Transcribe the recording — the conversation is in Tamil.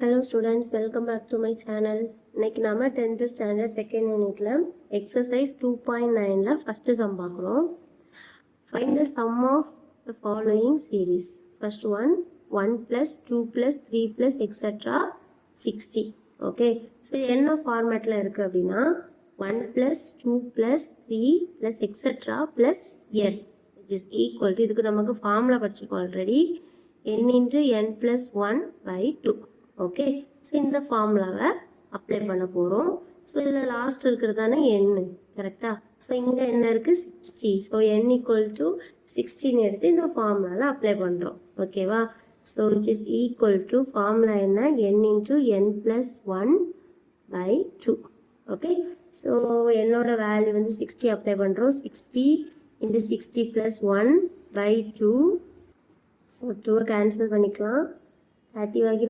Hello students, welcome back to my channel. இன்னைக்கு நாம 10th standard second unitல exercise 2.9ல first sum பார்க்கிறோம். Find the sum of the following series. First one, 1 plus 2 plus 3 plus etc. 60. Okay. So என்ன ஃபார்மேட்ல இருக்கு அப்படின்னா 1 plus 2 plus 3 plus etc. plus n which is equal to இதுக்கு நமக்கு ஃபார்முலா படிச்சிருக்கோம் already n into n plus 1 by 2. Okay, so இந்த ஃபார்முலாவை அப்ளை பண்ண போகிறோம். ஸோ இதில் லாஸ்ட் இருக்கிறதான n கரெக்டாக. ஸோ இங்கே என்ன இருக்குது 60. ஸோ n ஈக்குவல் டு 16 எடுத்து இந்த ஃபார்முலாவில் அப்ளை பண்ணுறோம். ஓகேவா? So which is equal to formula என்ன n into n plus 1 by 2. Okay, so என்னோட வேல்யூ வந்து 60 அப்ளை பண்ணுறோம். 60 into 60 plus 1 by 2. So 2 cancel பண்ணிக்கலாம். 30 ஆகி